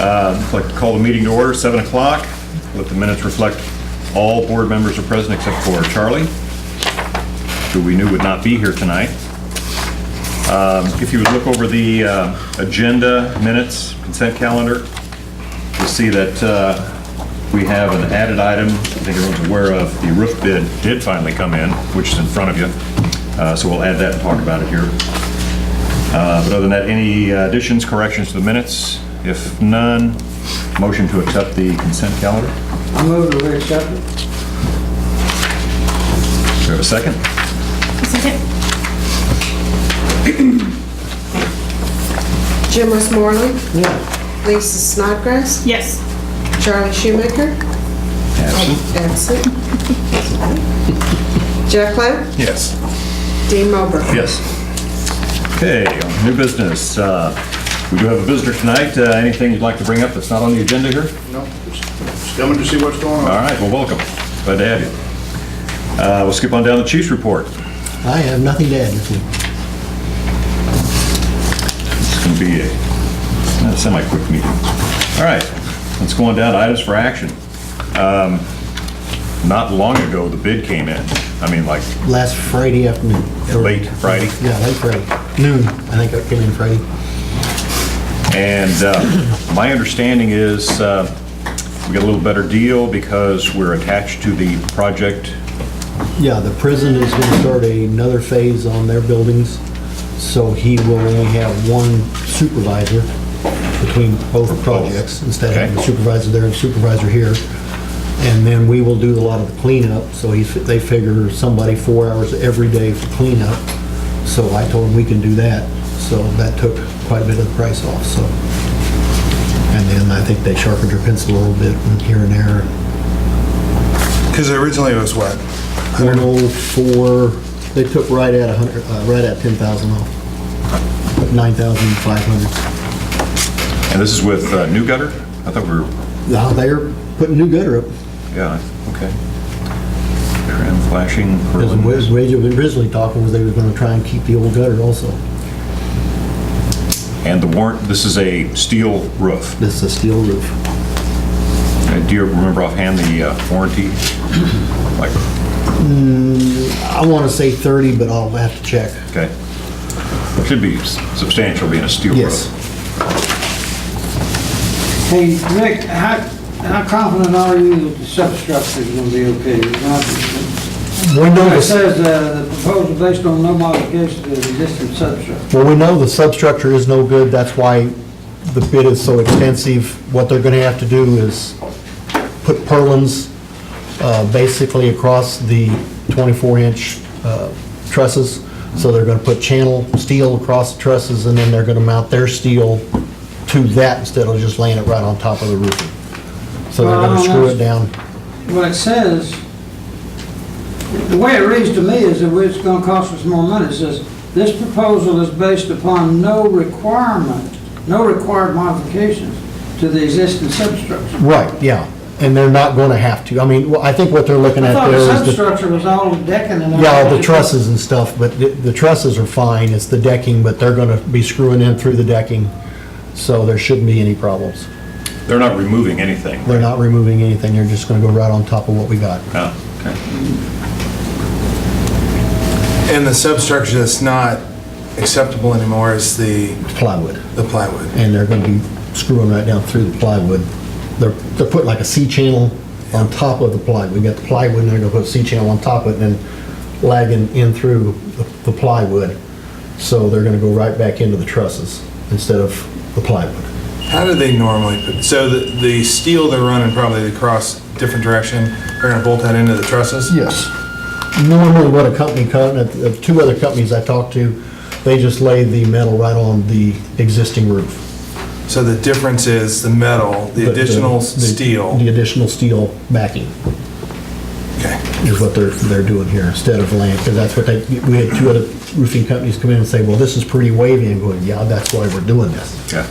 I'd like to call the meeting to order, 7 o'clock. Let the minutes reflect all board members are present except for Charlie, who we knew would not be here tonight. If you would look over the agenda, minutes, consent calendar, you'll see that we have an added item. I think everyone's aware of the roof bid did finally come in, which is in front of you. So we'll add that and talk about it here. But other than that, any additions, corrections to the minutes? If none, motion to accept the consent calendar. I move to accept it. Do we have a second? Second. Jim Westmoreland, Yeah. Lisa Snodgrass, Yes. Charlie Shoemaker, Absent. absent. Jeff Clem, Yes. Dean Mowbray. Yes. Okay, on new business. We do have a visitor tonight. Anything you'd like to bring up that's not on the agenda here? No, just coming to see what's going All on. right, well, welcome. Glad to have you. We'll skip on down to the chief's report. I have nothing to add this week. It's going to be a semi-quick meeting. All right, let's go on down to items for action. Not long ago, the bid came in. I mean, like Last Friday afternoon. late Friday. Yeah, late Friday. Noon, I think it came in Friday. And my understanding is we got a little better deal because we're attached to the project. Yeah, the prison is going to start another phase on their buildings, so he will only have one supervisor between both projects, instead of having a Okay. supervisor there and a supervisor here. And then we will do a lot of the cleanup, so they figure somebody 4 hours every day for cleanup. So I told him we can do that, so that took quite a bit of the price off, so. And then I think they sharpened their pencil a little bit here and there. Because originally it was what? 104, they took right at 100, right at 10,000 off. 9,500. And this is with new gutter? I thought we were, Now they're putting new gutter up. yeah, okay. Trim, flashing, Because the purlin. way they were originally talking was they were gonna try and keep the old gutter also. And the warrant, this is a steel roof. This is a steel roof. Do you remember offhand the warranty? Like, I wanna say 30, but I'll have to check. okay. Should be substantial being a steel Yes. roof. Hey, Rick, how confident are you that the substructure is gonna be okay? We know It the, says, the proposal based on no modification to the existing substructure. well, we know the substructure is no good, that's why the bid is so extensive. What they're gonna have to do is put purlins, basically across the 24-inch trusses. So they're gonna put channel steel across the trusses, and then they're gonna mount their steel to that instead of just laying it right on top of the roofing. So they're gonna screw it down. What it says, the way it reads to me is that it's gonna cost us more money. It says, this proposal is based upon no required modifications to the existing substructure. Right, yeah, and they're not gonna have to. I mean, well, I think what they're looking I at thought there the is the, substructure was all decking and everything. yeah, the trusses and stuff, but the trusses are fine, it's the decking, but they're gonna be screwing in through the decking, so there shouldn't be any problems. They're not removing anything. They're not removing anything, they're just gonna go right on top of what we got. Oh, okay. And the substructure that's not acceptable anymore is the Plywood, plywood. and they're gonna be screwing right down through the plywood. They're putting like a C-channel on top of the plywood. We got the plywood, and they're gonna put a C-channel on top of it, and then lagging in through the plywood. So they're gonna go right back into the trusses instead of the plywood. How do they normally put, so the steel they're running probably across different direction, they're gonna bolt that into the trusses? Yes. Normally what a company, two other companies I talked to, they just lay the metal right on the existing roof. So the difference is the metal, the additional The steel. additional steel backing Okay. is what they're doing here, instead of laying, because that's what we had two other roofing companies come in and say, well, this is pretty wavy, and going, yeah, that's why we're doing this. Yeah.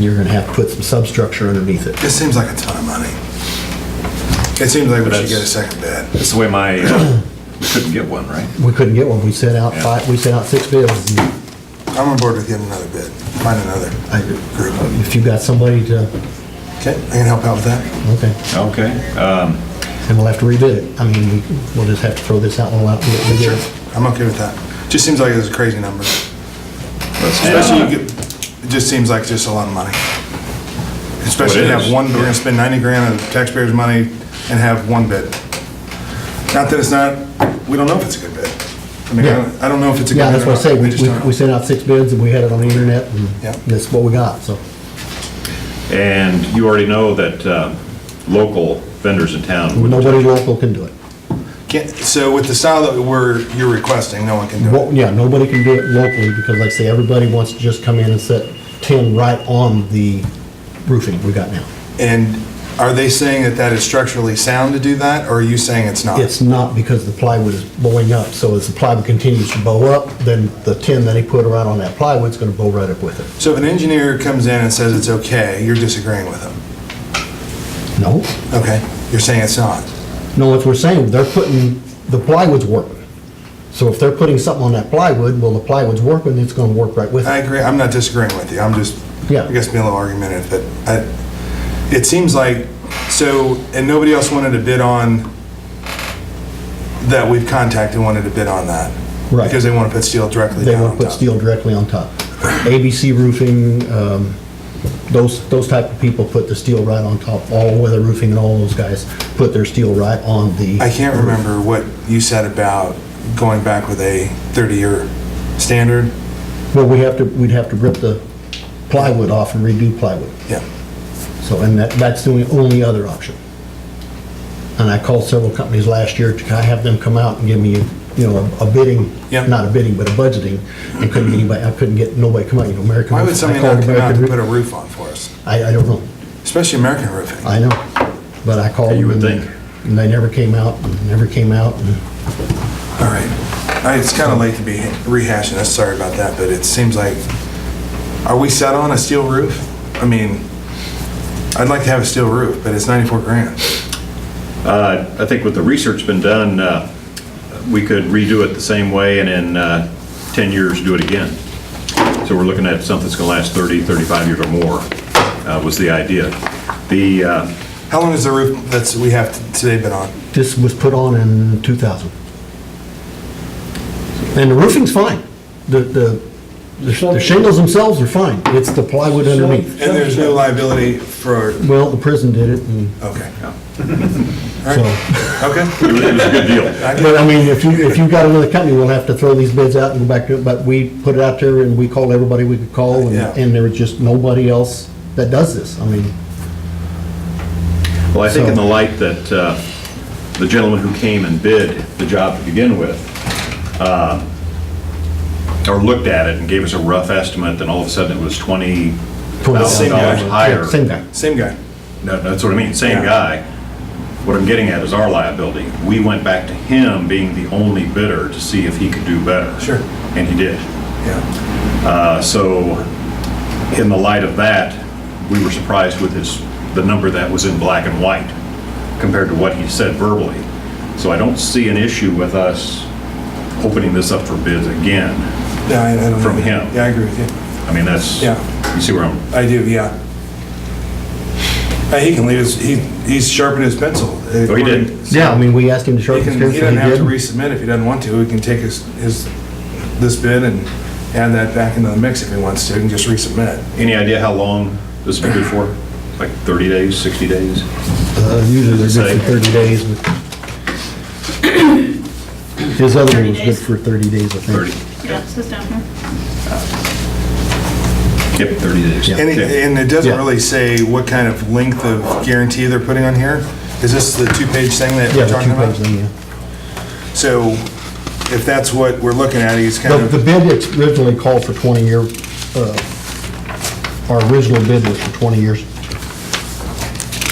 You're gonna have to put some substructure underneath it. This seems like a ton of money. It seems like we should get a second bid. That's the way my, we couldn't get one, right? We couldn't get one, we sent out Yeah. 6 bids, and I'm on board with getting another bid. find another group. If you got somebody to, Okay, I can help out with that. okay, Okay. and we'll have to rebid it. I mean, we'll just have to throw this out and allow it to get rebid. I'm okay with that. Just seems like it's a crazy number. Let's Especially it just seems like just a lot of money. Especially Well, it to have is. one, we're gonna spend 90 grand of taxpayers' money and have one bid. Not that it's not, we don't know if it's a good bid. I mean, Yeah. I don't know if it's a good Yeah, bid that's or what I not. say, just don't know. we sent out 6 bids and we had it on the internet Yeah. and that's what we got, so. And you already know that local vendors in town would... Nobody local can do it. So with the style that you're requesting, no one can do Well, it. yeah, nobody can do it locally because like I say, everybody wants to just come in and set tin right on the roofing we got now. And are they saying that that is structurally sound to do that, or are you saying it's not? It's not because the plywood is bowing up, so as the plywood continues to bow up, then the tin that he put around on that plywood's gonna bow right up with it. So if an engineer comes in and says it's okay, you're disagreeing with him? No, Okay, you're saying it's not? no, what we're saying, they're putting, the plywood's working. So if they're putting something on that plywood, well, the plywood's working, it's gonna work right with I it. agree, I'm not disagreeing with you, I'm just, Yeah. I guess being a little argumentative, but it seems like, so, and nobody else wanted to bid on, that we've contacted wanted to bid on that? Right. Because they want to put steel directly They down wanna on put top? steel directly on top. ABC Roofing, those type of people put the steel right on top. All Weather Roofing and all those guys put their steel right on the. I can't remember what you said about going back with a 30-year standard. Well, we'd have to rip the plywood off and redo plywood. Yeah. So, and that's the only other option. And I called several companies last year to kind of have them come out and give me, a bidding, Yeah. not a bidding, but a budgeting, and couldn't get anybody, I couldn't get nobody to come out, American. Why would Roofing. somebody I called not come out American to put a Roofing. roof on for us? I don't know, Especially American Roofing. I know, but I called them. You would and- think. And they never came out, and never came out, and All right. It's kind of late to be rehashing this, sorry about that, but it seems like, are we set on a steel roof? I mean, I'd like to have a steel roof, but it's 94 grand. I think with the research been done, we could redo it the same way and in 10 years do it again. So we're looking at something that's going to last 30, 35 years or more, was the idea. How long is the roof we have today been on? this was put on in 2000. And the roofing's fine. The shingles themselves are fine. It's the plywood underneath. And there's no liability for, Well, the prison did it, and okay. so. Okay. It was a good deal. But I mean, if you've got another company, we'll have to throw these bids out and go back to it, but we put it out there and we called everybody we could call, Yeah. and there was just nobody else that does this. I mean, Well, I think in the light that the gentleman who came and bid the job to begin with, or looked at it and gave us a rough estimate, and all of a sudden it was $20,000 higher. yeah, same guy. Same guy. No, that's what I mean, same Yeah. guy. What I'm getting at is our liability. We went back to him being the only bidder to see if he could do better. Sure. And he did. Yeah. So in the light of that, we were surprised with the number that was in black and white compared to what he said verbally. So I don't see an issue with us opening this up for bids again. Yeah, I don't know. From him. Yeah, I agree with you. I mean, that's, Yeah. you see where I'm, I do, yeah. He can leave he's sharpened his pencil. Oh, he did? Yeah, I mean, we asked him to He sharpen his pencil, doesn't have to he did. resubmit if he doesn't want to. He can take this bid and add that back into the mix if he wants to, and just resubmit. any idea how long this has been good for? Like 30 days, 60 days? Usually they're Say- good for 30 days, but his other one was good for 30 days, I think. 30? Yeah, it says down here. Yep, 30 days. Yeah. And it doesn't Yeah. really say what kind of length of guarantee they're putting on here? Is this the two-page thing that Yeah, we're the talking about? two-page thing, yeah. So if that's what we're looking at, he's kind The of, bid originally called for 20-year, our original bid was for 20 years,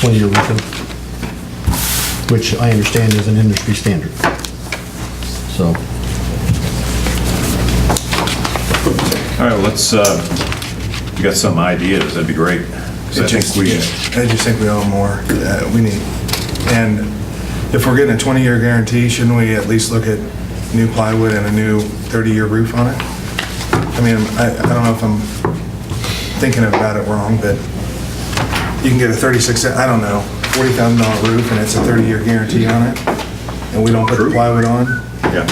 20-year roofing, which I understand is an industry standard. So, All right, well, let's, you got some ideas, that'd be great. 'Cause I think we, I just think we owe more. We need, and if we're getting a 20-year guarantee, shouldn't we at least look at new plywood and a new 30-year roof on it? I mean, I don't know if I'm thinking about it wrong, but you can get a 36, I don't know, $40,000 roof and it's a 30-year guarantee on it, and we don't put the plywood on. Yeah.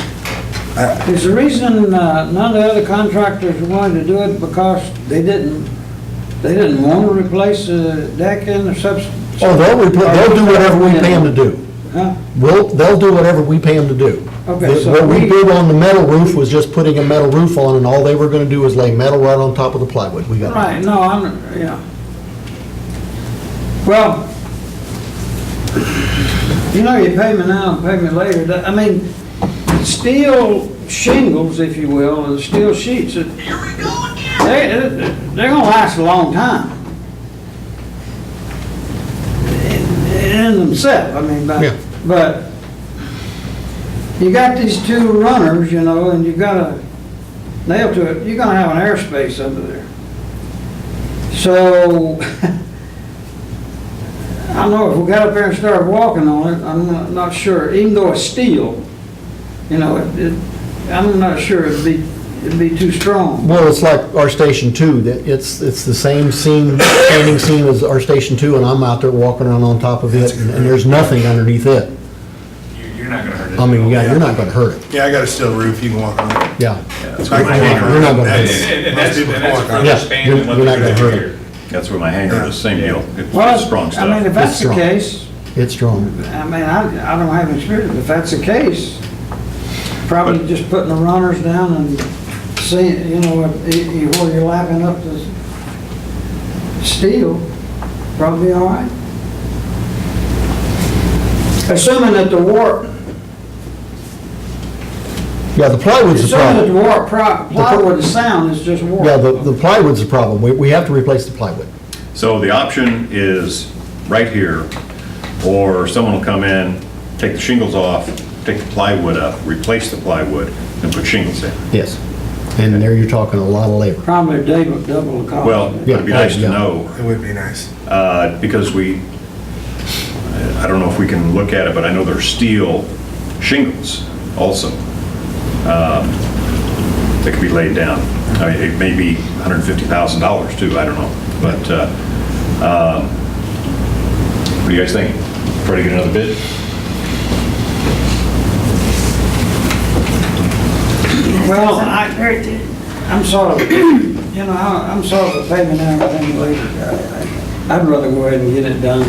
Is the reason none of the other contractors wanted to do it because they didn't want to replace the deck and the Oh, they'll do whatever we pay them to do. Huh? They'll do whatever we pay them to do. Okay, so What we we- did on the metal roof was just putting a metal roof on, and all they were gonna do was lay metal right on top of the plywood. We got it. Right, no, yeah. Well, you know, you pay me now and pay me later. I mean, steel shingles, if you will, or the steel sheets, they're gonna last a long time. In themselves, I mean, Yeah. but you got these two runners, you know, and you got a nail to it, you're gonna have an airspace under there. So, I don't know, if we got up there and started walking on it, I'm not sure, even though it's steel, you know, I'm not sure it'd be too strong. Well, it's like our Station 2, that it's the same seam, standing seam as our Station 2, and I'm out there walking around on top of it, and there's nothing underneath it. You're not gonna hurt it. I mean, yeah, you're not gonna hurt it, Yeah, I got a steel roof, you can walk on it. yeah. That's I where my can walk hanger, You're not around. gonna hurt That's- it. And most that's people a walk on further it. Yeah, span you're- than what you're not they're gonna doing hurt it. here. that's where my hanger is, same deal. Well, It's strong I mean, if stuff. that's the strong. case, It's strong. I mean, I don't have experience, if that's the case, probably just putting the runners down and seeing, you know, where you're lapping up the steel, probably all right. Assuming that the warp, Yeah, the plywood's the assuming that the problem. warp plywood, the sound is just warp. Yeah, the plywood's the problem. We have to replace the plywood. So the option is right here, or someone will come in, take the shingles off, take the plywood up, replace the plywood, and put shingles in. Yes. And there you're talking a lot of labor. Probably double the cost. Well, it'd be nice to Yeah. know, It would be nice. because I don't know if we can look at it, but I know there's steel shingles also. That could be laid down. I mean, it may be $150,000 too, I don't know. But, what do you guys think? Try to get another bid? Well, I'm sort of, you know, I'm sort of a payment now, everything later. I'd rather go ahead and get it done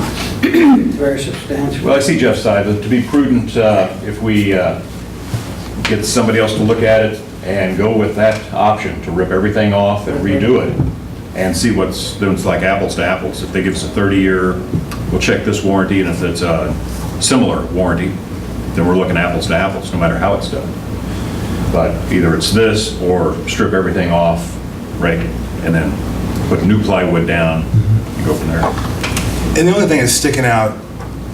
very substantially. Well, I see Jeff's side, but to be prudent, if we get somebody else to look at it and go with that option, to rip everything off and redo it, and see what's, it's like apples to apples. If they give us a 30-year, we'll check this warranty, and if it's a similar warranty, then we're looking apples to apples, no matter how it's done. But either it's this, or strip everything off, right, and then put new plywood down, and go from there. And the only thing that's sticking out,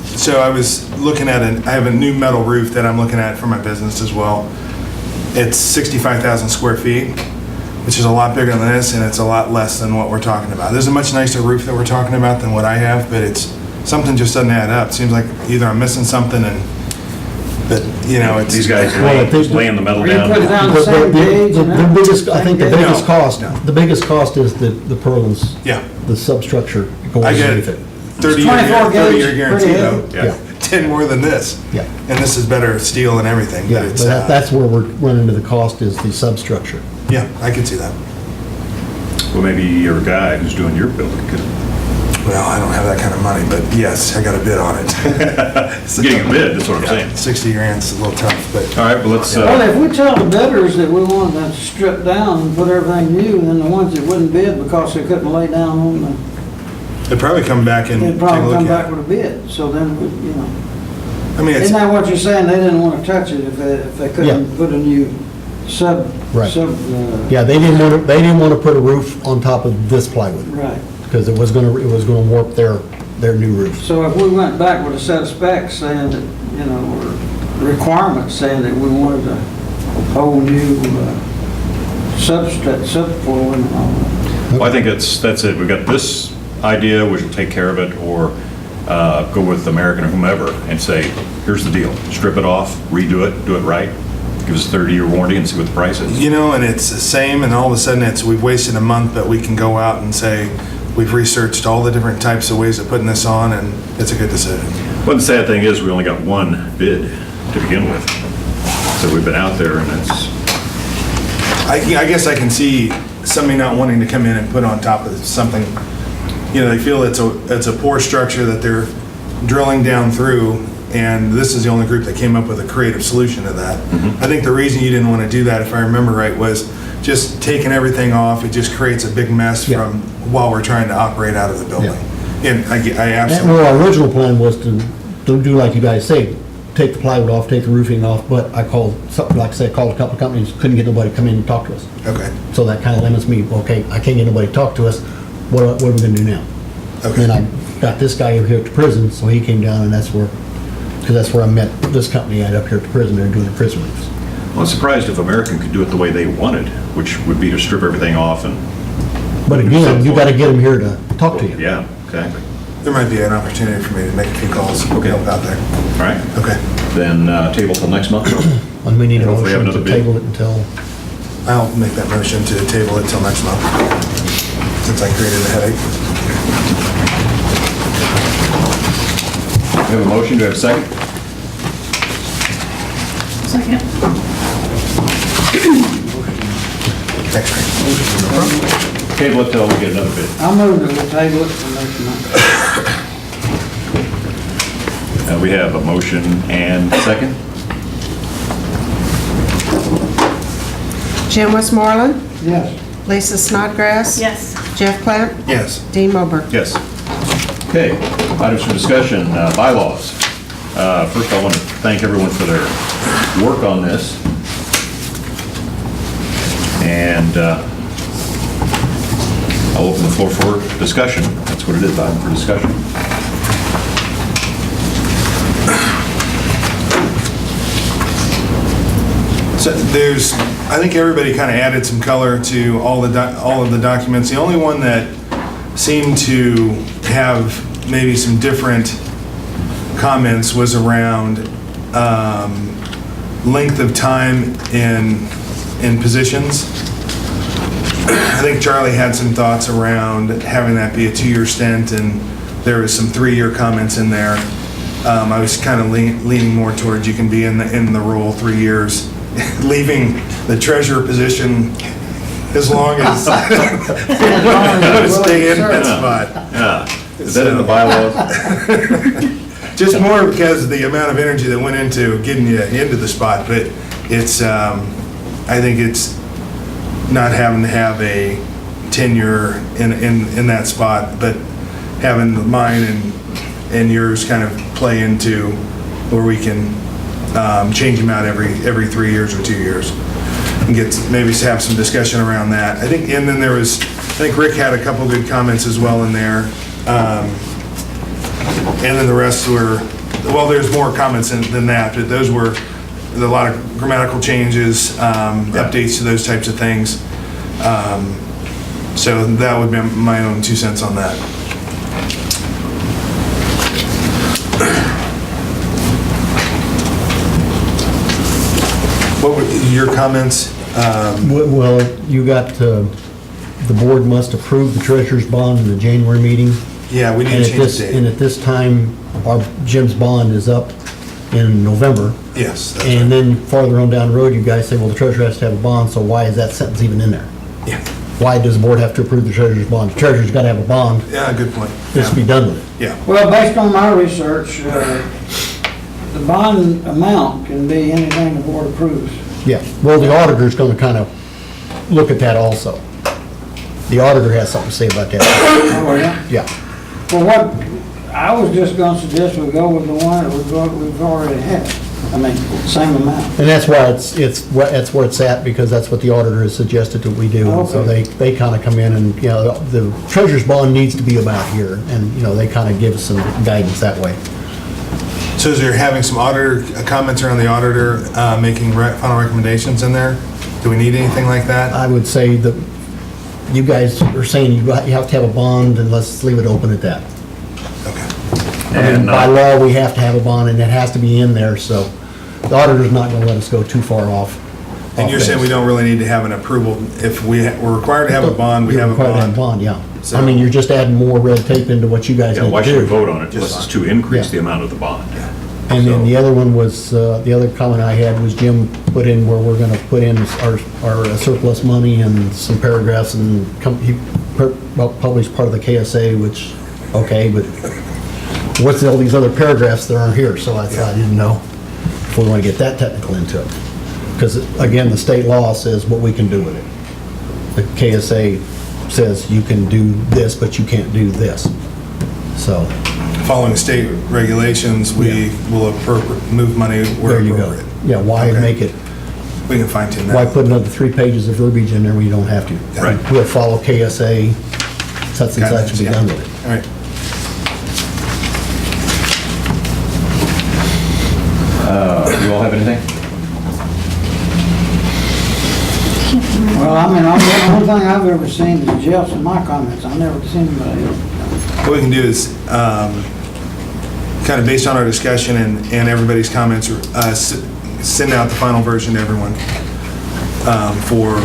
so I was looking at I have a new metal roof that I'm looking at for my business as well. It's 65,000 square feet, which is a lot bigger than this, and it's a lot less than what we're talking about. There's a much nicer roof that we're talking about than what I have, but it's, something just doesn't add up. Seems like either I'm missing something but, you know, it's. These guys Well, I think- laying the metal Are you putting down. down the same gauge and The biggest, I think the everything? biggest cost, No. the biggest cost is the purlins, Yeah, the substructure going I get it. underneath it. 24 30-year gauge, guarantee pretty though. heavy. Yeah. 10 more than this. Yeah. And this is better steel and everything, Yeah, but but it's, that's where we're running into the cost is the substructure. yeah, I can see that. Well, maybe your guy who's doing your building could, Well, I don't have that kind of money, but yes, I got a bid on it. So- getting a bid, that's what I'm Yeah, saying. 60 grand's a little tough, but. All right, well, let's, Well, if we tell the bidders that we want them to strip down and put everything new, then the ones that wouldn't bid because they couldn't lay down on the, They'd probably come back and they'd take a probably come look back at it. with a bid. So then, you know, I mean, it's, isn't that what you're saying? They didn't want to touch it if they couldn't put a new sub, Right. right. Yeah, they didn't want to put a roof on top of this plywood because it was gonna warp their new roof. So if we went back with a set of specs saying that, you know, or requirements saying that we wanted a whole new subfloor and all that. well, I think that's it. We've got this idea, which will take care of it, or go with American or whomever and say, here's the deal, strip it off, redo it, do it right, Give us a 30-year warranty and see what the price is. You know, and it's the same, and all of a sudden we've wasted a month, but we can go out and say, we've researched all the different types of ways of putting this on, and it's a good decision. Well, the sad thing is, we only got one bid to begin with. So we've been out there, and it's, I guess I can see somebody not wanting to come in and put on top of something, you know, they feel it's a poor structure that they're drilling down through, and this is the only group that came up with a creative solution to that. I think the reason you didn't want to do that, if I remember right, was just taking everything off, it just creates a big mess Yeah. from, while we're trying to operate out of the building. And I And absolutely, well, our original plan was to do like you guys say, take the plywood off, take the roofing off, but I called, something like I said, called a couple of companies, couldn't get nobody to come in and talk to us. okay, So that kind of limits me, okay, I can't get nobody to talk to us, what are we gonna do now? okay. Then I got this guy over here at the prison, so he came down and that's where I met this company up here at the prison, they're doing the prison roofs. well, I'm surprised if American could do it the way they wanted, which would be to strip everything off and, But again, you gotta get them here to talk to you. yeah, exactly. There might be an opportunity for me to make a few calls, Okay. help out there. All right, Okay, then table till next month. And we need a Hopefully have motion to another bid. table it until, I'll make that motion to table it till next month, since I created a headache. We have a motion, do I have a second? Second. Thanks, Frank. Table it till we get another bid. I'll move to the table it for next month. We have a motion and second. Jim Westmoreland, Yes. Lisa Snodgrass. Yes. Jeff Plant, Yes. Dean Milburn. Yes. Okay, items for discussion, bylaws. First, I want to thank everyone for their work on this. And I'll open the floor for discussion. That's what it is, item for discussion. So there's, I think everybody kind of added some color to all of the documents. The only one that seemed to have maybe some different comments was around length of time in positions. I think Charlie had some thoughts around having that be a 2-year stint, and there was some 3-year comments in there. I was kind of leaning more towards you can be in the role 3 years, leaving the treasurer position as long as I would stay in that spot. Yeah, is that in the bylaws? Just more because of the amount of energy that went into getting you into the spot, but it's, I think it's not having to have a tenure in that spot, but having mine and yours kind of play into where we can change them out every 3 years or 2 years. And maybe have some discussion around that. I think, and then I think Rick had a couple good comments as well in there. And then the rest were, well, there's more comments than that, but those were a lot of grammatical changes, updates to those types of things. So that would be my own 2 cents on that. What were your comments? well, you got, the board must approve the treasurer's bond in the January meeting. Yeah, we need And to at change this, the and date. at this time, Jim's bond is up in November. Yes, that's And right. then farther on down the road, you guys say, well, the treasurer has to have a bond, so why is that sentence even in there? Yeah, Why does the board have to approve the treasurer's bond? The treasurer's gotta have a bond, yeah, good point. just be done with it. Yeah, Well, based on my research, the bond amount can be anything the board approves. Yeah, well, the auditor's gonna kind of look at that also. The auditor has something to say about that. Oh, yeah? Yeah, Well, what, I was just gonna suggest we go with the one that we've already had. I mean, same amount. and that's why that's where it's at, because that's what the auditor has suggested that we do. And so Okay. they kind of come in and, you know, the treasurer's bond needs to be about here, and, you know, they kind of give us some guidance that way. so is there having some auditor comments around the auditor making final recommendations in there? Do we need anything like that? I would say that you guys are saying you have to have a bond, and let's leave it open at that. Okay. I mean, And by law, we have to have a bond, and it has to be in there, so the auditor's not gonna let us go too far off. And you're saying we don't really need to have an approval, if we're required to have a bond, we You're have a required to have bond. yeah. So- I mean, you're just adding more red tape into what you guys Yeah, need why to should we do. vote on it unless it's to increase Yeah. the amount of the bond? And then So- the other one was, the other comment I had was Jim put in where we're gonna put in our surplus money and some paragraphs and he published part of the KSA, which, okay, but what's all these other paragraphs that aren't here? So I thought, I didn't know if we wanna get that technical into it. Because again, the state law says what we can do with it. The KSA says you can do this, but you can't do this. So, Following state regulations, we will move money where there you go. appropriate. Yeah, why Okay. make it, We can fine tune that. why put another 3 pages of verbiage in there when you don't have to? Right. We'll follow KSA, such and such, and be Yeah. done with it. All right. You all have anything? Well, I mean, the only thing I've ever seen is Jeff's and my comments. I've never seen anybody else. What we can do is, kind of based on our discussion and everybody's comments, send out the final version to everyone for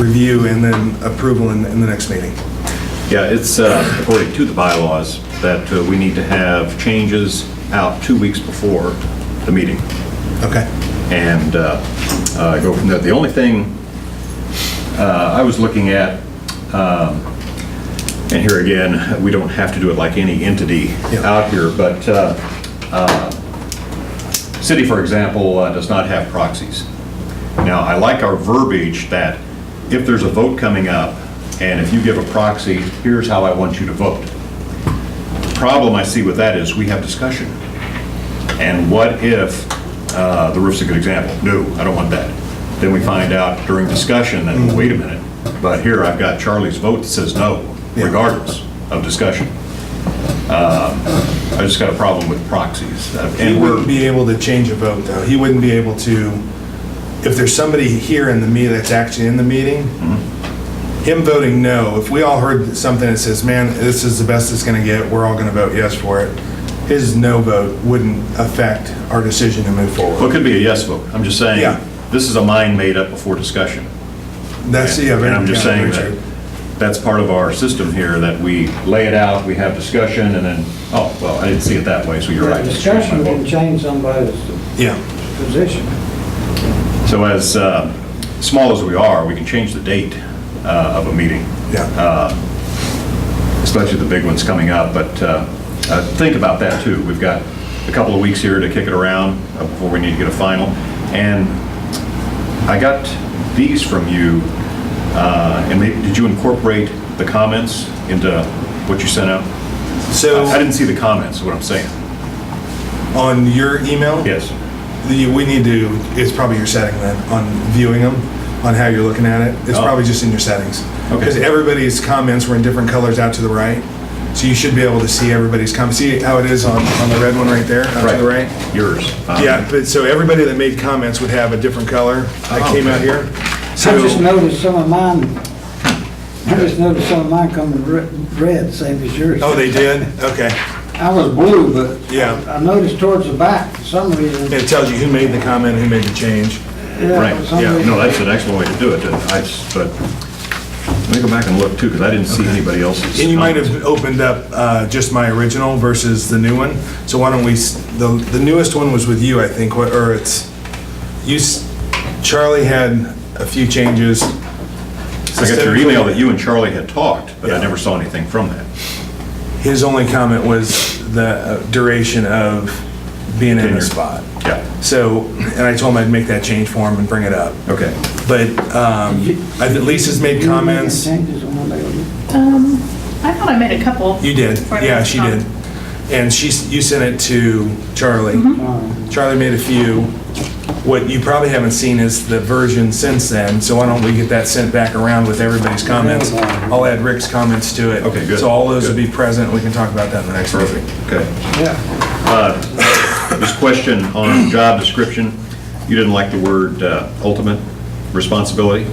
review and then approval in the next meeting. Yeah, it's according to the bylaws that we need to have changes out 2 weeks before the meeting Okay. and go from there. The only thing I was looking at, and here again, we don't have to do it like any entity Yeah. out here, but city, for example, does not have proxies. Now, I like our verbiage that if there's a vote coming up, and if you give a proxy, here's how I want you to vote. The problem I see with that is we have discussion. And what if, the roof's a good example, no, I don't want that. Then we find out during discussion that, wait a minute, but here I've got Charlie's vote that says no, Yeah. regardless of discussion. I just got a problem with proxies. He And wouldn't we're, be able to change a vote, though. He wouldn't be able to, if there's somebody here in the meeting that's actually in the meeting, him voting no, if we all heard something that says, man, this is the best it's gonna get, we're all gonna vote yes for it, his no vote wouldn't affect our decision to move well, it forward. could be a yes vote. I'm just saying, Yeah. this is a mind made up before discussion. That's, yeah, very, And I'm just yeah, saying very that true. that's part of our system here, that we lay it out, we have discussion, and then, oh, well, I didn't see it that way, so you're right. Discussion can change somebody's Yeah, position. So as small as we are, we can change the date of a meeting, yeah. especially the big ones coming up, but think about that too. We've got a couple of weeks here to kick it around before we need to get a final. And I got these from you, and did you incorporate the comments into what you sent out? So, I didn't see the comments, is what I'm saying. on your email? Yes. We need to, it's probably your setting then, on viewing them, on how you're looking at it. It's Oh. probably just in your settings. Okay. Because everybody's comments were in different colors out to the right. So you should be able to see everybody's comments. See how it is on the red one right there, out to the right? Yours. Yeah, but so everybody that made comments would have a different color that Oh, came out okay. here. I So, just noticed some of mine, coming red, same as yours. oh, they did? Okay. I was blue, but Yeah. I noticed towards the back, for some reason. It tells you who made the comment, who made the change. Right, for some yeah, reason- no, that's an excellent way to do it, but let me go back and look too, because I didn't see anybody else's. And you might comments. have opened up just my original versus the new one. So why don't we, the newest one was with you, I think, or it's, Charlie had a few changes. I got your email that you and Charlie had talked, but I Yeah. never saw anything from that. His only comment was the duration of being in Tenure. the spot. Yeah, So, and I told him I'd make that change for him and bring it up. okay. But Lisa's made You comments. making changes on that? I thought I made a couple. You did, For yeah, this she month. did. And you sent it to Charlie. Charlie made a few. What you probably haven't seen is the version since then, so why don't we get that sent back around with everybody's comments? I'll add Rick's comments to it. Okay, good. So all those will Good. be present, we can talk about that in the next meeting. Perfect, okay. Yeah. This question on job description, you didn't like the word ultimate responsibility,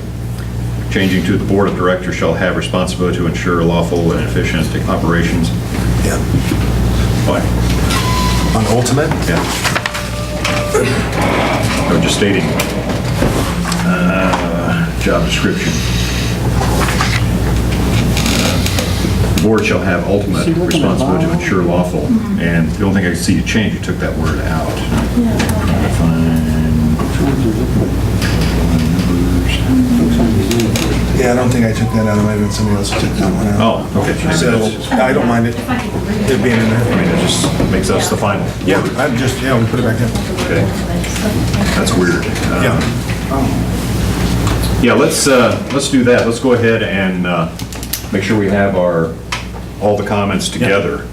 changing to the board of directors shall have responsibility to ensure lawful and efficient operations. Yeah. Why? On ultimate? Yeah. No, just stating, Job description. The board shall have ultimate See, looking at responsibility to bylaw. ensure lawful, and the only thing I can see you change, you took that word out. Trying to find Yeah, I don't think I took that out, it might have been somebody else who took that one out. Oh, okay. Maybe So, that's- I don't mind it, it being in I mean, there. it just makes us the final. Yeah, I'm just, yeah, we put it back in. Okay. That's weird. Yeah. Yeah, let's do that. Let's go ahead and make sure we have all the comments together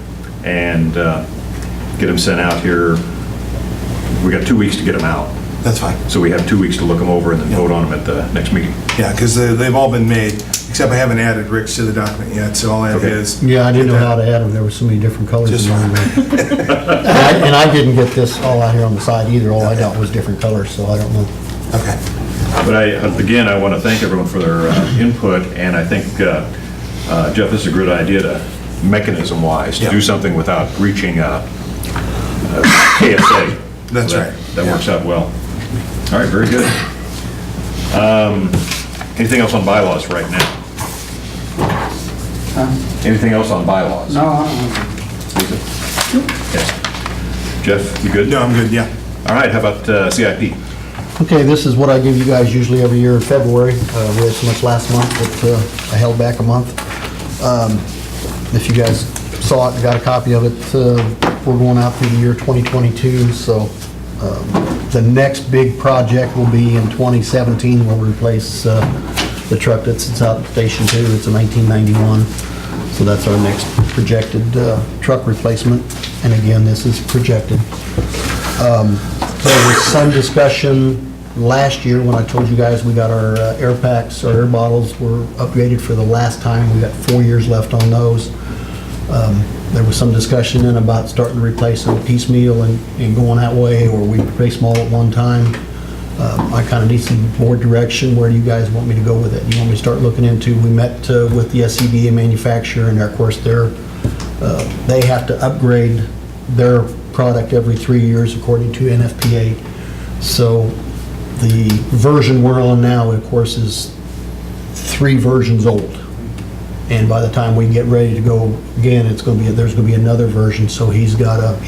and get them sent out here. We got 2 weeks to get them out, That's fine. so we have 2 weeks to look them over and then vote on them at the next meeting. Yeah, because they've all been made, except I haven't added Rick's to the document yet, so all I have Okay. is. Yeah, I didn't know how to add them, there were so many different colors. Just in there. And I didn't get this all out here on the side either, all I got was different colors, so I don't know. Okay. But again, I want to thank everyone for their input, and I think, Jeff, this is a good idea to, mechanism-wise, to Yeah. do something without breaching KSA. That's So right. That Yeah. works out well. All right, very good. Anything else on bylaws right now? Anything else on bylaws? No, I don't. Lisa? Okay. Jeff, you good? No, I'm good, yeah. All right, how about CIP? Okay, this is what I give you guys usually every year in February. We had so much last month that I held back a month. If you guys saw it, got a copy of it, we're going out through the year 2022, so the next big project will be in 2017. We'll replace the truck that's out at Station 2. It's a 1991, so that's our next projected truck replacement. And again, this is projected. There was some discussion last year when I told you guys we got our air packs, our air bottles were upgraded for the last time. We got 4 years left on those. There was some discussion then about starting to replace them piecemeal and going that way, or we replace them all at one time. I kind of need some board direction. Where do you guys want me to go with it? You want me to start looking into, we met with the SCBA manufacturer, and of course, they have to upgrade their product every 3 years according to NFPA. So the version we're on now, of course, is 3 versions old. And by the time we get ready to go again, there's going to be another version. So he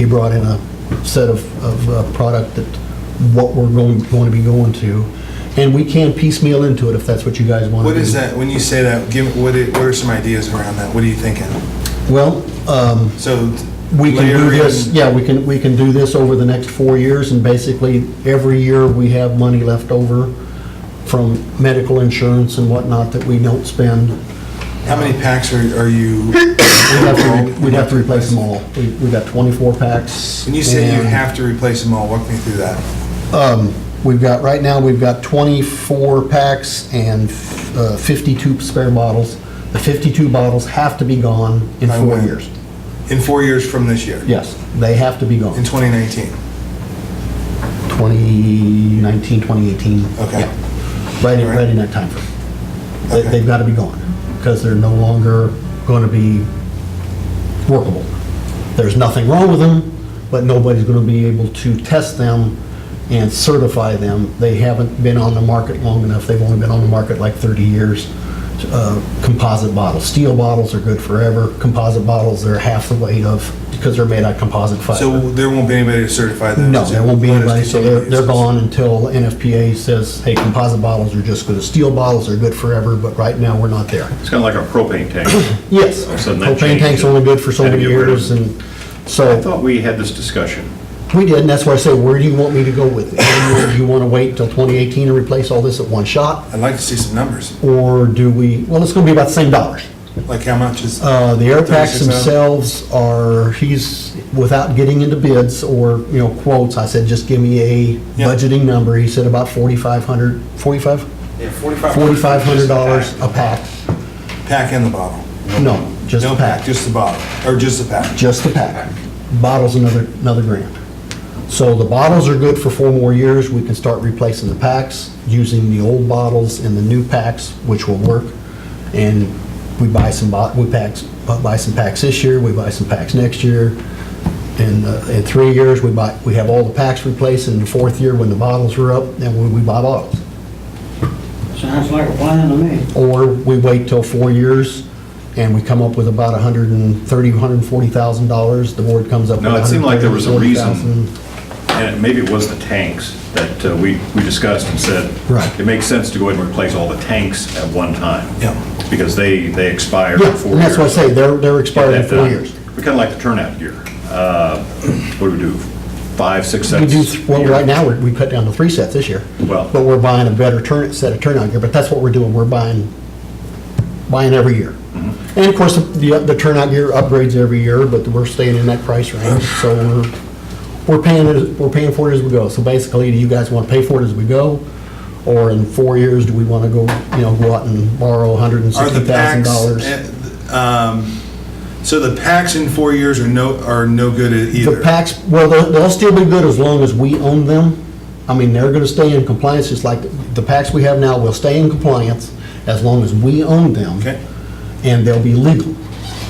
brought in a set of product that what we're going to be going to. And we can piecemeal into it if that's what you guys want to do. What is that, when you say that, what are some ideas around that? What are you thinking? Well, So. we can do layer this, in- yeah, we can do this over the next 4 years, and basically, every year we have money left over from medical insurance and whatnot that we don't spend. How many packs are you? We'd have to replace them all. We got 24 packs. When you say you and, have to replace them all, walk me through that. Right now, we've got 24 packs and 52 spare bottles. The 52 bottles have to be gone in By 4 when? years. In 4 years from this year? Yes, they have to be In gone. 2019? 2019, 2018. Okay. Yeah. Right in that timeframe. Okay. They've got to be gone, because they're no longer going to be workable. There's nothing wrong with them, but nobody's going to be able to test them and certify them. They haven't been on the market long enough. They've only been on the market like 30 years. Composite bottles. Steel bottles are good forever. Composite bottles, they're half the weight of, because they're made out of composite fiber. So there won't be anybody to certify those? No, there won't be Let us anybody, so continue they're to use gone until NFPA says, hey, composite bottles are just good. Steel bottles are good forever, but right now, we're not there. It's kind of like a propane tank. Yes, All of a sudden that propane changed. tank's only good for so Had to many get rid of years, them. and I so, thought we had this discussion. we did, and that's why I said, where do you want me to go with it? Do you want to wait until 2018 and replace all this at one shot? I'd like to see some numbers. Or do we, well, it's going to be about the same dollars. Like how much is? The air packs 36,000? themselves are, without getting into bids or, quotes, I said, just give me a Yeah. budgeting number. He said about $4,500 Yeah, $4,500. $4,500 a pack. Pack and the bottle? No, just No a pack. just the bottle, or just the pack? Just the pack. Bottles, another grand. So the bottles are good for 4 more years. We can start replacing the packs, using the old bottles and the new packs, which will work. And we buy some packs this year, we buy some packs next year. And in 3 years, we have all the packs replaced. In the 4th year, when the bottles are up, then we buy bottles. Sounds like a plan to me. Or we wait till 4 years and we come up with about $130,000, $140,000. The board comes up with No, it seemed like there was a reason. $140,000. And maybe it was the tanks that we discussed and said, Right. it makes sense to go ahead and replace all the tanks at one time. Yeah. Because they expire Yeah, in 4 years. and that's what I say, they're expired in Get that 4 done. years. We kind of like the turnout gear. What do we do? 5, 6 We sets? do, well, right now, we cut down to 3 sets this year. Well- But we're buying a better set of turnout gear, but that's what we're doing, we're buying every year. Mm-hmm. And of course, the turnout gear upgrades every year, but we're staying in that price range, so we're paying for it as we go. So basically, do you guys want to pay for it as we go? Or in 4 years, do we want to go out and borrow Are the packs, $160,000? so the packs in 4 years are no good either? The packs, well, they'll still be good as long as we own them. I mean, they're gonna stay in compliance, just like the packs we have now will stay in compliance as long as we own them. Okay. And they'll be legal.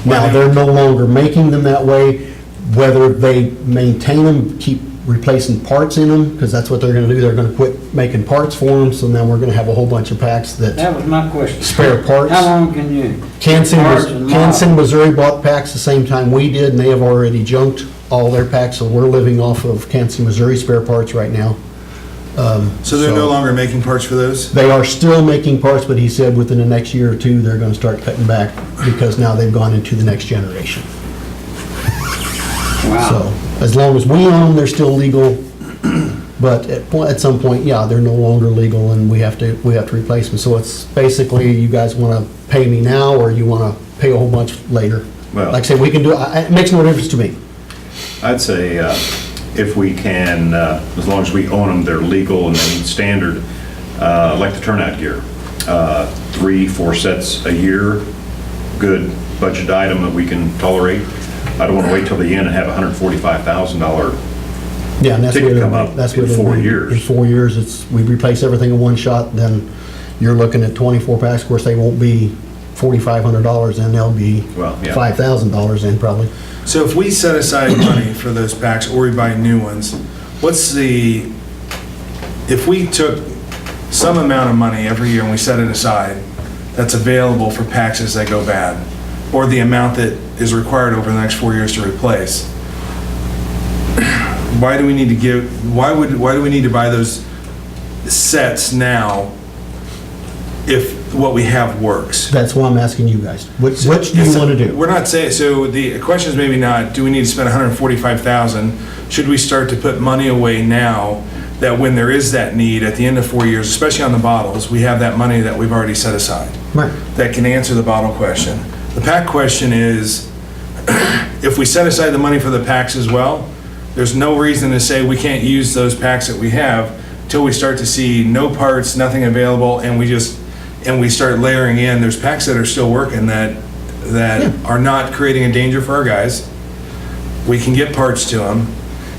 Now, they're no longer making them that way, whether they maintain them, keep replacing parts in them, because that's what they're gonna do, they're gonna quit making parts for them, so then we're gonna have a whole bunch of packs that That was my question. spare parts. How long can you? Kansas, parts and Kansas, Missouri bought packs the same time we did, and they have already junked all their packs, so we're living off of Kansas, Missouri spare parts right now. So they're no longer making parts for those? They are still making parts, but he said within the next year or two, they're gonna start cutting back, because now they've gone into the next generation. Wow. So, as long as we own them, they're still legal, but at some point, yeah, they're no longer legal, and we have to replace them. So it's basically, you guys wanna pay me now, or you wanna pay a whole bunch later? Well- Like I say, we can do, it makes no difference to me. I'd say if we can, as long as we own them, they're legal and they meet standard, like the turnout gear. 3, 4 sets a year, good budget item that we can tolerate. I don't want to wait till the end and have a $145,000. Yeah, and that's Ticket what come it'll be. up That's in what it'll 4 be. years. In 4 years, we replace everything in one shot, then you're looking at 24 packs. Of course, they won't be $4,500, and they'll be Well, yeah. $5,000 then probably. So if we set aside money for those packs or we buy new ones, if we took some amount of money every year and we set it aside that's available for packs as they go bad, or the amount that is required over the next 4 years to replace, why do we need to buy those sets now if what we have works? That's why I'm asking you guys. Which do you want to do? We're not saying, so the question is maybe not, do we need to spend $145,000? Should we start to put money away now, that when there is that need at the end of 4 years, especially on the bottles, we have that money that we've already set aside? Right. That can answer the bottle question. The pack question is, if we set aside the money for the packs as well, there's no reason to say we can't use those packs that we have till we start to see no parts, nothing available, and we start layering in. There's packs that are still working that are not creating a danger for our guys. We can get parts to them,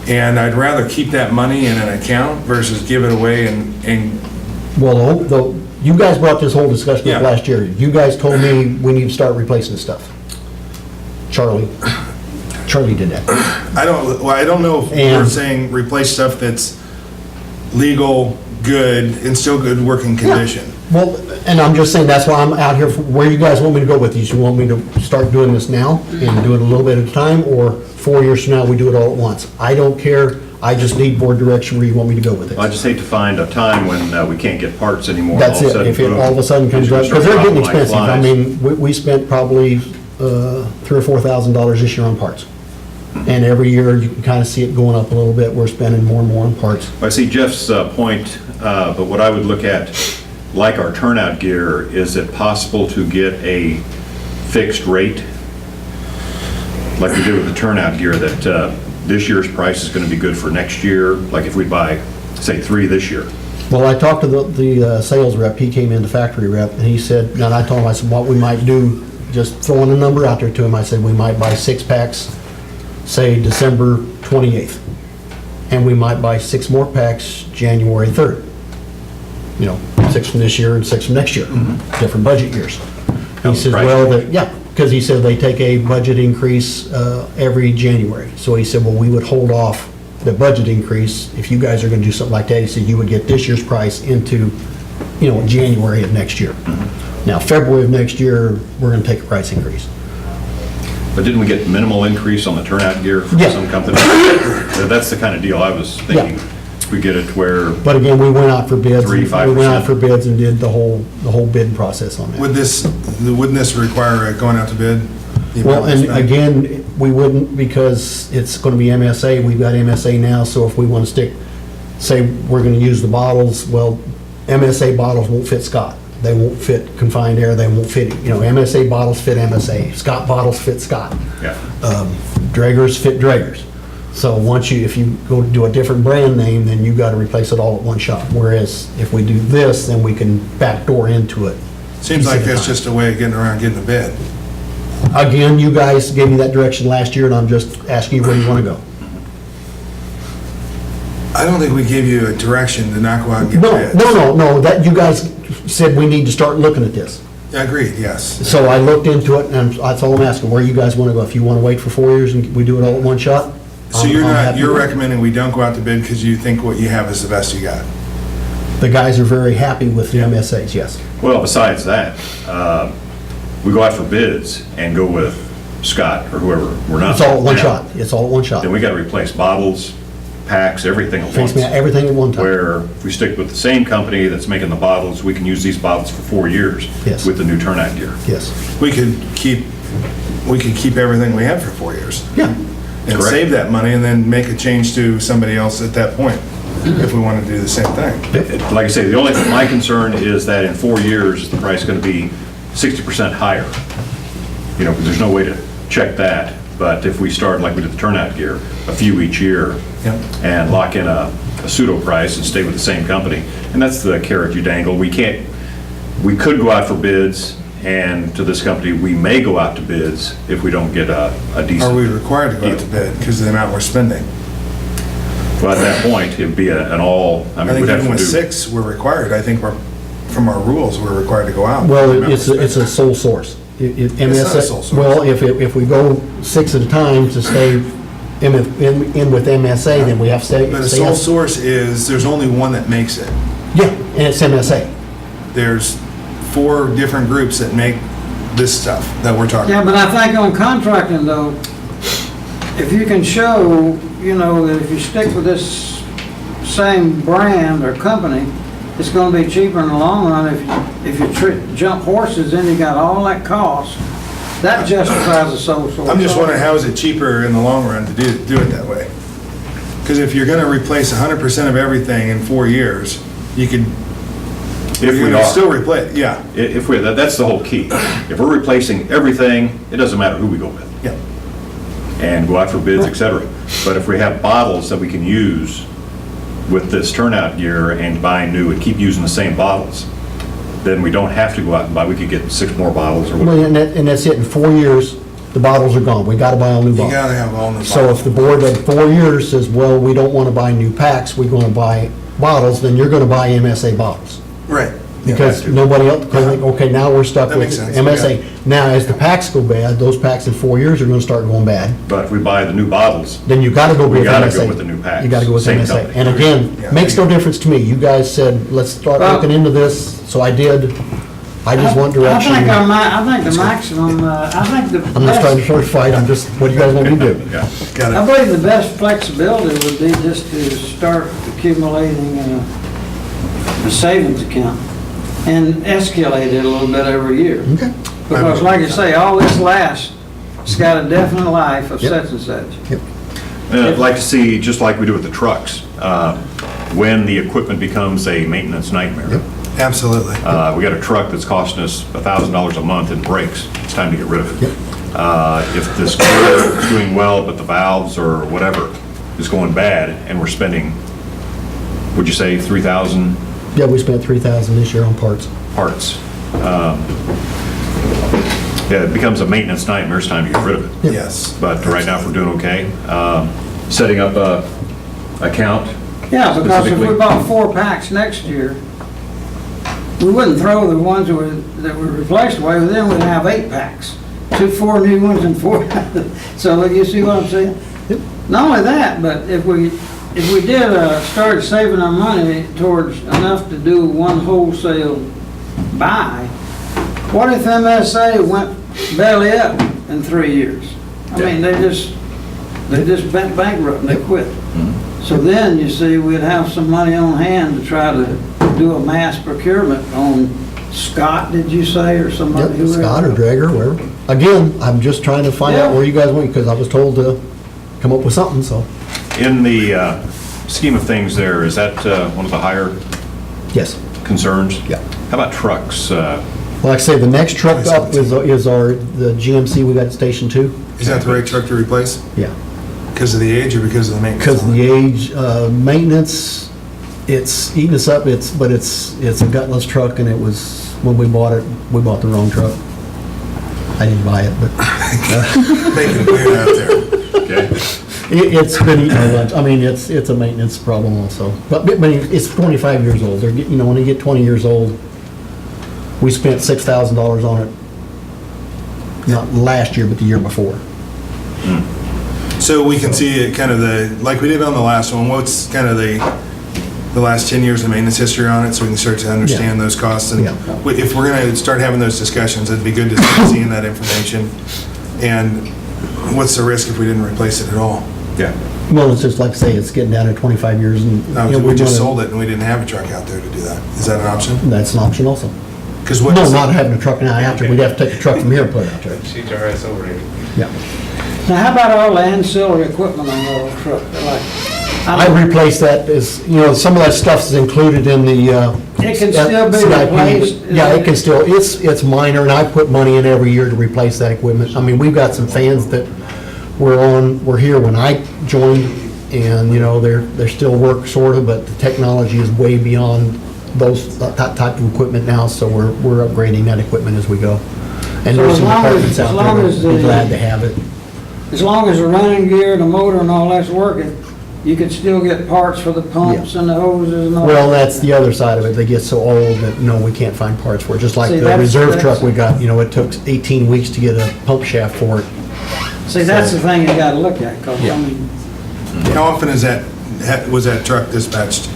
and I'd rather keep that money in an account versus give it away and Well, you guys brought this whole discussion up Yeah. last year. You guys told me we need to start replacing stuff. Charlie did that. I don't know if we're And- saying replace stuff that's legal, good, in still good working condition. Well, and I'm just saying, that's why I'm out here, where you guys want me to go with these. You want me to start doing this now and do it a little bit at a time, or 4 years from now, we do it all at once? I don't care, I just need board direction where you want me to go with it. I just hate to find a time when we can't get parts anymore. That's All of it, sudden, if it boom, all of a sudden comes it's up, gonna because they're start getting dropping like expensive. I flies. mean, we spent probably $3,000 or $4,000 this year on parts. And every year, you can kind of see it going up a little bit, we're spending more and more on parts. I see Jeff's point, but what I would look at, like our turnout gear, is it possible to get a fixed rate? Like we did with the turnout gear, that this year's price is going to be good for next year, like if we buy, say, 3 this year. Well, I talked to the sales rep, he came in, the factory rep, and he said, and I told him, I said, what we might do, just throwing a number out there to him, I said, we might buy 6 packs, say December 28th, and we might buy 6 more packs January 3rd. 6 from this year and 6 from next year, different budget years. He Have a says, price well, change. yeah, because he said they take a budget increase every January. So he said, well, we would hold off the budget increase. If you guys are going to do something like that, he said, you would get this year's price into January of next year. Now, February of next year, we're gonna take a price increase. But didn't we get minimal increase on the turnout gear from Yeah. some companies? That's the kind of deal I was thinking. We get it where, But again, we went out for bids. 3-5%. We went out for bids and did the whole bid process on that. Wouldn't this require going out to bid? The Well, amount and spent? again, we wouldn't because it's gonna be MSA, we've got MSA now, so if we wanna say we're gonna use the bottles, well, MSA bottles won't fit Scott. They won't fit confined air, they won't fit, MSA bottles fit MSA, Scott bottles fit Scott. yeah. Dragers fit Dragers. So if you go to do a different brand name, then you gotta replace it all at one shot. Whereas if we do this, then we can backdoor into it. Seems like piece at a that's time. just a way of getting around getting a bid. Again, you guys gave me that direction last year, and I'm just asking you where you wanna go. I don't think we gave you a direction to not go out and get No, bids. no, that, you guys said we need to start looking at this. Agreed, yes. So I looked into it, and that's all I'm asking, where you guys wanna go. If you wanna wait for 4 years and we do it all at one shot? So I'm happy you're with it. recommending we don't go out to bid because you think what you have is the best you got? The guys are very happy with the MSAs, yes. Well, besides that, we go out for bids and go with Scott or whoever. We're not. It's all at one now. shot, it's all at one shot. Then we got to replace bottles, packs, everything at once. Face me, everything at one time. Where if we stick with the same company that's making the bottles, we can use these bottles for 4 years Yes. with the new turnout gear. Yes, We could keep everything we had for 4 years. yeah, And Correct. save that money and then make a change to somebody else at that point, if we want to do the same thing. Like I say, the only, my concern is that in 4 years, is the price going to be 60% higher? Because there's no way to check that. But if we start, like we did the turnout gear, a few each year, Yep. and lock in a pseudo price and stay with the same company, and that's the carrot you dangle. We could go out for bids, and to this company, we may go out to bids if we don't get a decent. Are we required to go out to bid because of the amount we're spending? Well, at that point, it'd be an all, I we'd think have even to with do. 6, we're required. I think from our rules, we're required to go out. well, it's a sole source. It's not a MSA sole source. Well, if we go 6 at a time to stay in with MSA, then we have to stay. But a stay sole on- source is, there's only one that makes it. Yeah, and it's MSA. There's 4 different groups that make this stuff that we're talking Yeah, about. but I think on contracting though, if you can show, that if you stick with this same brand or company, it's gonna be cheaper in the long run. If you jump horses, then you got all that cost. That justifies a sole source. I'm just wondering, how is it cheaper in the long run to do it that way? Because if you're gonna replace 100% of everything in 4 years, you could, If we you're gonna are. still replace, yeah, If we, that's the whole key. If we're replacing everything, it doesn't matter who we go with, yeah. and go out for bids, et cetera. But if we have bottles that we can use with this turnout gear and buy new and keep using the same bottles, then we don't have to go out and buy, we could get 6 more bottles or Well, whatever. and that's it. In 4 years, the bottles are gone. We gotta buy all new You bottles. gotta have all new So if the board at 4 years says, well, we don't wanna buy new packs, we're gonna buy bottles, then you're gonna buy MSA bottles. Right. Yeah. Because nobody else, okay, now we're stuck That with makes sense, MSA. Now, as the packs go bad, those packs in 4 years are gonna start going bad. But if we buy the new bottles, Then you gotta go We with gotta MSA. go with the new packs. You gotta go with Same MSA. company. And again, Yeah. makes no difference to me. You guys said, let's start Well- looking into this, so I did. I just want direction. I think the maximum, I think the I'm not trying to best, start a fight, I'm just, what do you guys want me to do? yeah. Got I it. believe the best flexibility would be just to start accumulating a savings account and escalate it a little bit every year. Okay. Because like you say, all this lasts, it's got a definite life of Yep. such and such. And I'd like to see, just like we do with the trucks, when the equipment becomes a maintenance nightmare. Absolutely. We got a truck that's costing us $1,000 a month in brakes. It's time to get rid of it. If this gear is doing well, but the valves or whatever is going bad, and we're spending, would you say, 3,000 Yeah, we spent 3,000 this year on parts. parts? Yeah, it becomes a maintenance nightmare. It's time to get rid of it. Yes. But right now, if we're doing okay, setting up a account. Yeah, because if we Specifically. bought 4 packs next year, we wouldn't throw the ones that were replaced away, but then we'd have 8 packs. 4 new ones and 4, so you see what I'm saying? Not only that, but if we if we did, start saving our money towards enough to do one wholesale buy, what if MSA went belly up in 3 years? I mean, they just went bankrupt and they quit. So then, you see, we'd have some money on hand to try to do a mass procurement on Scott, did you say, or somebody? Yep, who Scott or Drager, wherever. Again, I'm just trying to find out Yeah. where you guys went, because I was told to come up with something, so, In the scheme of things there, is that one of the higher yes. concerns? Yeah. How about trucks? Like I say, the next truck up is the GMC we got at Station 2. Is that the right truck to replace? Yeah. Because of the age or because of the maintenance? Because of the age, maintenance, it's eating us up, but it's a gutless truck, and it was, when we bought it, we bought the wrong truck. I didn't buy it, but Making it clear out there. Okay. it's been eating our lunch. I mean, it's a maintenance problem also. But it's 25 years old. They're, when they get 20 years old, we spent $6,000 on it, not last year, but the year before. So we can see it kind of like we did on the last one, what's kind of the last 10 years of maintenance history on it, so we can start to understand those costs. And Yeah. if we're going to start having those discussions, it'd be good to start seeing that information. And what's the risk if we didn't replace it at all? Yeah. Well, it's just like I say, it's getting down to 25 years, and No, you know, we just wanna- sold it and we didn't have a truck out there to do that. Is that an option? That's an option also. Because what No, is not having a truck now after. We'd have to take the truck from here and put it out there. CTRS overrated. Yeah. Now, how about all the ancillary equipment on the old truck? Like, I replaced that as, some of that stuff is included in the, It can still be CIP. replaced? Yeah, it can still, it's minor, and I put money in every year to replace that equipment. I mean, we've got some fans that were here when I joined, and, they're still work sort of, but the technology is way beyond that type of equipment now, so we're upgrading that equipment as we go. And So there's as some long as- departments out as long there as that are the- glad to have it. As long as the running gear, the motor and all that's working, you could still get parts for the pumps and the hoses and all that? Well, that's the other side of it. They get so old that, we can't find parts for it. Just like See, the that's- reserve that's- truck we got, it took 18 weeks to get a pump shaft for it. See, that's the thing you gotta look at, because, I mean, How often was that truck dispatched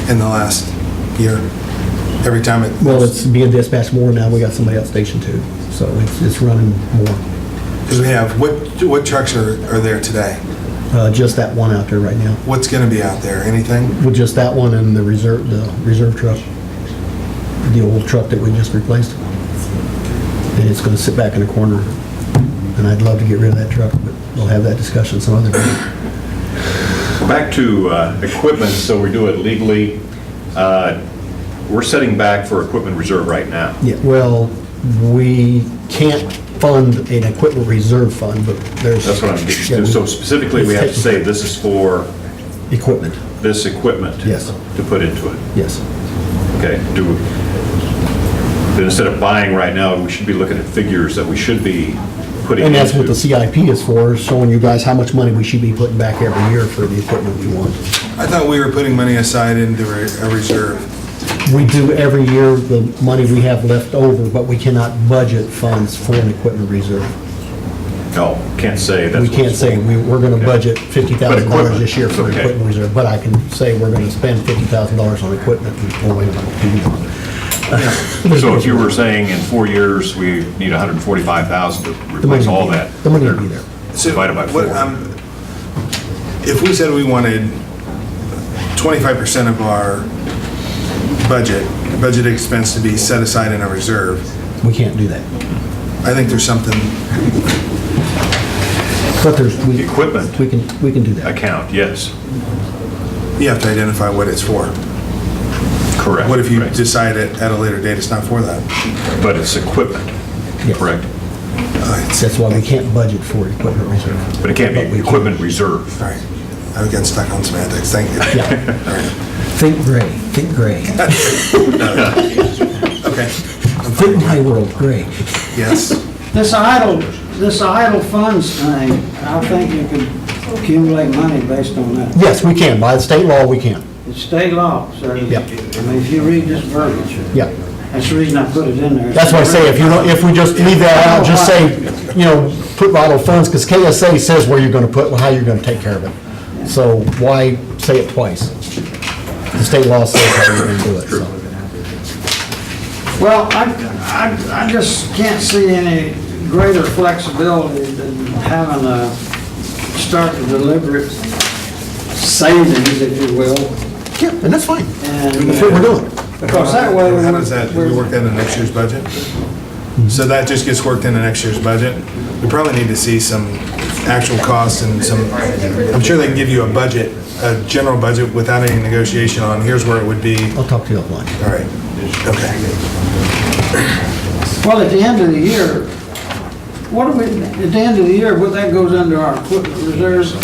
in the last year? Every time it? Well, it's being dispatched more now. We got somebody else Station 2, so it's running more. Because we have, what trucks are there today? Just that one out there right now. What's going to be out there? Anything? With just that one and the reserve truck, the old truck that we just replaced. And it's gonna sit back in a corner. And I'd love to get rid of that truck, but we'll have that discussion some other day. Back to equipment, so we do it legally. We're setting back for equipment reserve right now. Yeah, well, we can't fund an equipment reserve fund, but there's. That's what I'm getting Yeah, to. So specifically, we have to say this is for Equipment, this equipment. Yes. To put into it. yes. Okay, then instead of buying right now, we should be looking at figures that we should be putting And into. that's what the CIP is for, showing you guys how much money we should be putting back every year for the equipment we want. I thought we were putting money aside into a reserve. We do every year the money we have left over, but we cannot budget funds for an equipment reserve. No, can't say that's. We what can't it's say, for. we're gonna Okay. budget But $50,000 equipment, this year for okay. equipment reserve, but I can say we're gonna spend $50,000 on equipment. Oh, wait a minute. So if you were saying in 4 years, we need 145,000 to The money replace will all be that. there. The money will be there. So Divided by what, 4. if we said we wanted 25% of our budget expense to be set aside in a reserve, We can't do that. I think there's something, But Equipment we can do that. account, yes, you have to identify what it's for. correct. What if you right. decide at a later date it's not for that? But it's equipment, Yes. correct? That's why we can't budget for equipment reserve. But it can't be But we can. equipment reserve. All right, I got stuck on semantics, thank you. Yeah. All right. Think gray, think gray. Okay, Think my world gray. yes. this idle funds thing, I think you could accumulate money based on that. Yes, we can. By the state law, we can. It's state law, so, I Yeah. mean, if you read this verbiage, Yeah. that's the reason I put it in there. That's why I say, if we just leave that out, just say, put idle funds, because KSA says where you're gonna put, how you're gonna take care of it. So why say it twice? The state law says how you're gonna do it, so. Well, I just can't see any greater flexibility than having a start the deliberate savings, if you will. Yeah, and that's fine. And That's what we're doing. because that way. How does that, do we work that in next year's budget? So that just gets worked into next year's budget? We probably need to see some actual costs and some, I'm sure they can give you a budget, a general budget without any negotiation on, here's where it would be. I'll talk to you offline. All right, okay. Well, at the end of the year, what do we, at the end of the year, what that goes under our equipment reserves,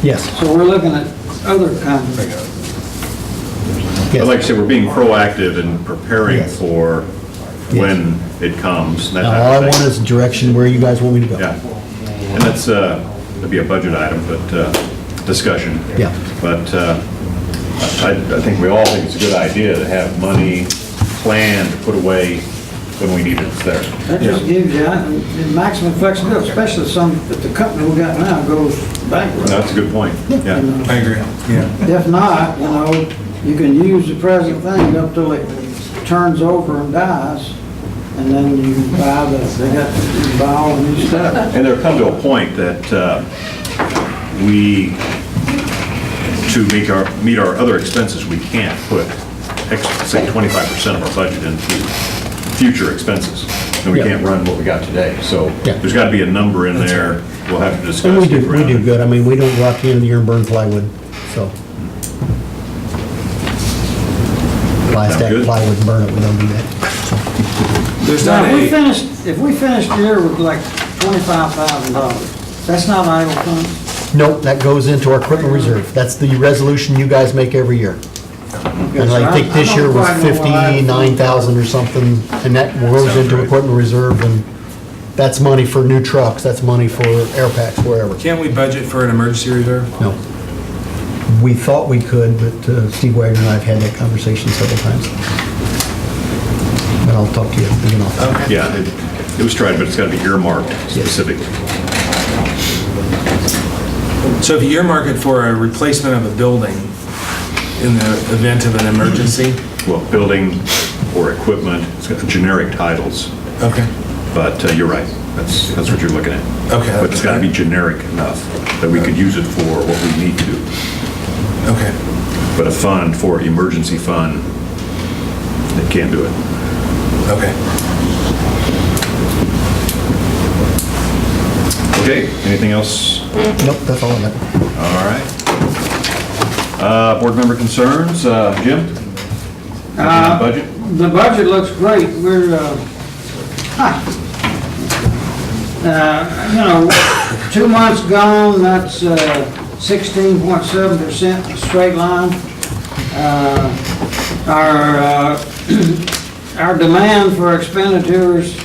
Yes, so we're looking at other kinds of. But like I yes. said, we're being proactive in preparing Yes. for when it comes, that Now, type all I of want thing. is direction where you guys want me to go. Yeah, and that's, that'd be a budget item, but, discussion. Yeah. But, I think we all think it's a good idea to have money planned to put away when we need it, it's there. That just gives you maximum flexibility, especially some, that the company we got now goes bankrupt. That's a good point, yeah. I agree, yeah. If not, you can use the present thing up till it turns over and dies, and then you can buy you can buy all the new stuff. And there'll come to a point that we, to meet our other expenses, we can't put, say, 25% of our budget into future expenses. And we Yeah. can't run what we got today. So Yeah. there's got to be a number in there. We'll have to discuss. And we it do around. good. I mean, we don't go out the end of the year and burn plywood, so. Buy a Sound stack good? of plywood and burn it, we don't do that. There's Now, not if we finished the year with like $25,000, that's not idle funds? Nope, that goes into our equipment reserve. That's the resolution you guys make every year. And I think this year was 59,000 or something, and that goes into equipment reserve, and that's money for new trucks, that's money for air packs, wherever. Can't we budget for an emergency reserve? No. We thought we could, but Steve Wagner and I have had that conversation several times. But I'll talk to you again off. Yeah, it was tried, but it's got to be earmarked specifically. So if you earmark it for a replacement of a building in the event of an emergency? Well, building or equipment, it's got generic titles, Okay. but you're right. That's what you're looking at. Okay. But it's got to be generic enough that we could use it for what we need to. Okay. But a fund for emergency fund, they can't do it. Okay. Okay, anything else? Nope, that's all I got. All right. Board member concerns, Jim? Anything on budget? The budget looks great. We're, 2 months gone, that's 16.7% straight line. Our demand for expenditures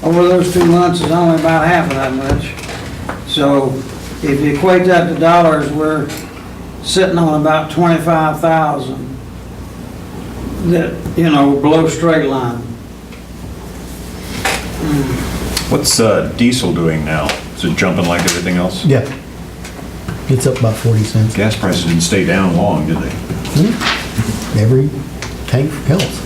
over those 2 months is only about half of that much. So if you equate that to dollars, we're sitting on about 25,000 that, below straight line. What's diesel doing now? Is it jumping like everything else? Yeah. It's up about 40 cents. Gas prices didn't stay down long, did they? Every tank helps.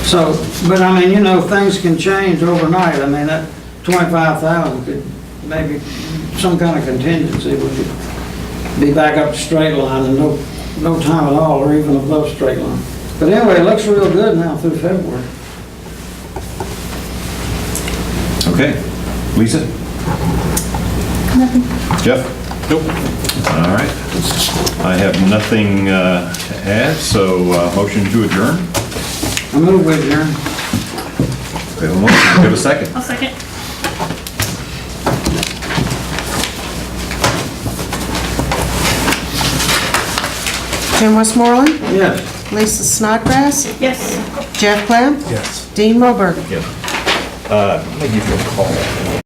So, but I mean, things can change overnight. I mean, that 25,000 could maybe some kind of contingency would be back up to straight line and no time at all, or even above straight line. But anyway, it looks real good now through February. Okay. Lisa? Jeff? Nope. All right. I have nothing to add, so motion to adjourn. I move with adjourn. We have a motion. Give a second. I'll second. Jim Westmoreland, Yes. Lisa Snodgrass, Yes. Jeff Bland, Yes. Dean Roberg. Maybe you can call.